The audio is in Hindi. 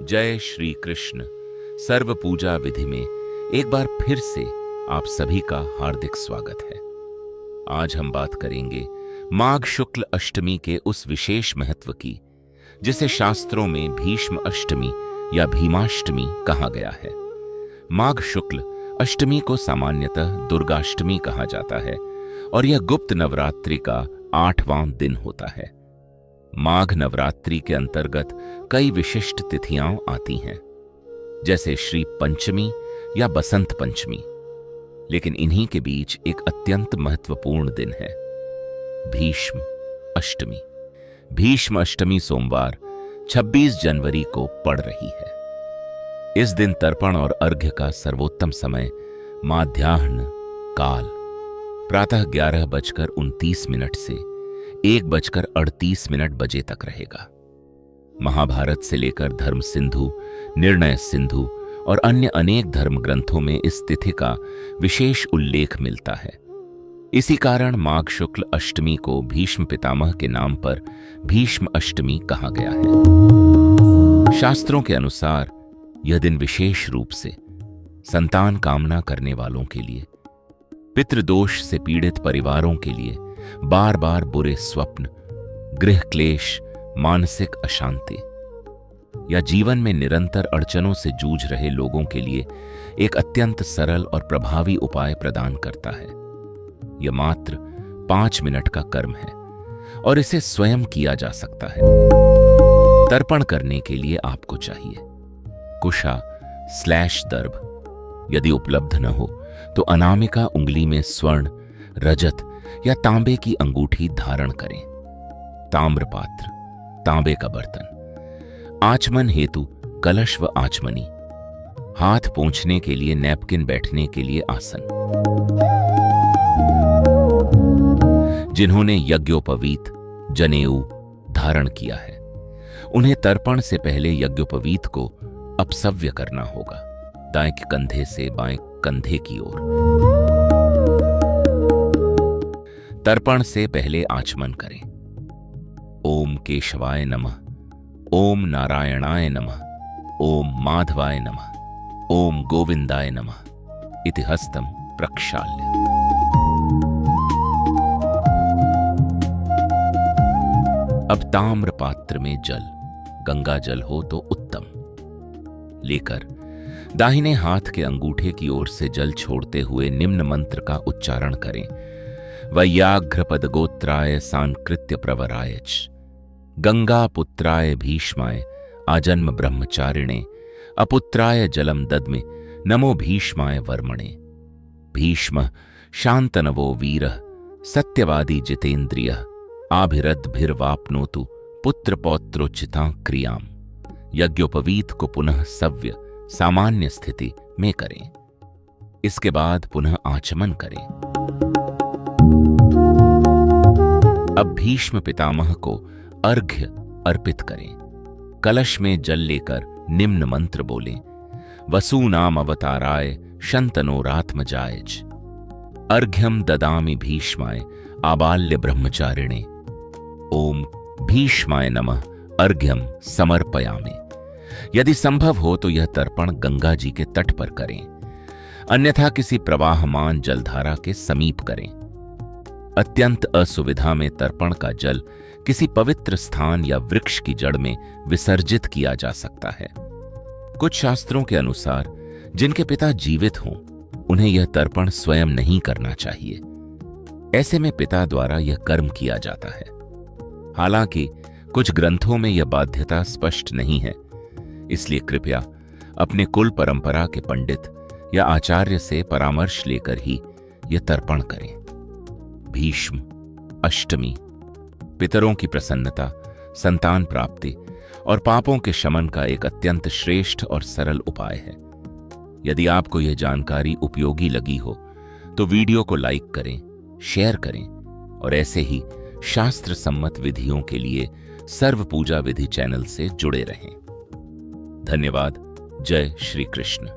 जय श्री कृष्ण। सर्व पूजा विधि में एक बार फिर से आप सभी का हार्दिक स्वागत है। आज हम बात करेंगे माघ शुक्ल अष्टमी के उस विशेष महत्व की जिसे शास्त्रों में भीष्म अष्टमी या भीमाष्टमी कहा गया है। माघ शुक्ल अष्टमी को सामान्यतः दुर्गाष्टमी कहा जाता है और यह गुप्त नवरात्रि का 8वां दिन होता है। माघ नवरात्रि के अंतर्गत कई विशिष्ट तिथियां आती हैं, जैसे श्री पंचमी या बसंत पंचमी, लेकिन इन्हीं के बीच एक अत्यंत महत्वपूर्ण दिन है, भीष्म अष्टमी। भीष्म अष्टमी सोमवार 26 जनवरी को पड़ रही है। इस दिन तर्पण और अर्घ्य का सर्वोत्तम समय माध्याह्न काल प्रातः 11:29 से 1:38 बजे तक रहेगा। महाभारत से लेकर धर्म सिंधु, निर्णय सिंधु और अन्य अनेक धर्म ग्रंथों में इस तिथि का विशेष उल्लेख मिलता है। इसी कारण माघ शुक्ल अष्टमी को भीष्म पितामह के नाम पर भीष्म अष्टमी कहा गया है। शास्त्रों के अनुसार यह दिन विशेष रूप से संतान कामना करने वालों के लिए, पितृदोष से पीड़ित परिवारों के लिए, बार बार बुरे स्वप्न, गृह क्लेश, मानसिक अशांति या जीवन में निरंतर अड़चनों से जूझ रहे लोगों के लिए एक अत्यंत सरल और प्रभावी उपाय प्रदान करता है। यह मात्र 5 मिनट का कर्म है और इसे स्वयं किया जा सकता है। तर्पण करने के लिए आपको चाहिए कुशा/दर्भ, यदि उपलब्ध न हो तो अनामिका उंगली में स्वर्ण, रजत या तांबे की अंगूठी धारण करें। ताम्र पात्र, तांबे का बर्तन, आचमन हेतु कलश व आचमनी, हाथ पोंछने के लिए नैपकिन, बैठने के लिए आसन। जिन्होंने यज्ञोपवीत, जनेऊ धारण किया है, उन्हें तर्पण से पहले यज्ञोपवीत को अपसव्य करना होगा, दाएं कंधे से बाएं कंधे की ओर। तर्पण से पहले आचमन करें। ओम केशवाय नमः, ओम नारायणाय नमः, ओम माधवाय नमः, ओम गोविंदाय नमः इति हस्तम प्रक्षाल्य। अब ताम्र पात्र में जल, गंगा जल हो तो उत्तम, लेकर दाहिने हाथ के अंगूठे की ओर से जल छोड़ते हुए निम्न मंत्र का उच्चारण करें। वैयाघ्रपदगोत्राय सांकृत्य प्रवरायच, गंगा पुत्राय भीष्माय आजन्म ब्रह्मचारिणे, अपुत्राय जलम दद्मे नमो भीष्माय वर्मणे। भीष्म शांतनवो वीरः सत्यवादी जितेन्द्रियः, आभिरद्भिर्वाप्नोतु पुत्र पौत्रोचितां क्रियां। यज्ञोपवीत को पुनः सव्य सामान्य स्थिति में करें। इसके बाद पुनः आचमन करें। अब भीष्म पितामह को अर्घ्य अर्पित करें। कलश में जल लेकर निम्न मंत्र बोलें। वसूनाम अवताराय शंतनोरात्मजायज, अर्घ्यम ददामि भीष्माय आबाल्य ब्रह्मचारिणे, ओम भीष्माय नमः अर्घ्यम समर्पयामि। यदि संभव हो तो यह तर्पण गंगा जी के तट पर करें, अन्यथा किसी प्रवाहमान जलधारा के समीप करें। अत्यंत असुविधा में तर्पण का जल किसी पवित्र स्थान या वृक्ष की जड़ में विसर्जित किया जा सकता है। कुछ शास्त्रों के अनुसार जिनके पिता जीवित हों, उन्हें यह तर्पण स्वयं नहीं करना चाहिए। ऐसे में पिता द्वारा यह कर्म किया जाता है। हालांकि कुछ ग्रंथों में यह बाध्यता स्पष्ट नहीं है, इसलिए कृपया अपने कुल परंपरा के पंडित या आचार्य से परामर्श लेकर ही यह तर्पण करें। भीष्म अष्टमी पितरों की प्रसन्नता, संतान प्राप्ति और पापों के शमन का एक अत्यंत श्रेष्ठ और सरल उपाय है। यदि आपको यह जानकारी उपयोगी लगी हो तो वीडियो को लाइक करें, शेयर करें और ऐसे ही शास्त्र सम्मत विधियों के लिए सर्व पूजा विधि चैनल से जुड़े रहें। धन्यवाद। जय श्री कृष्ण।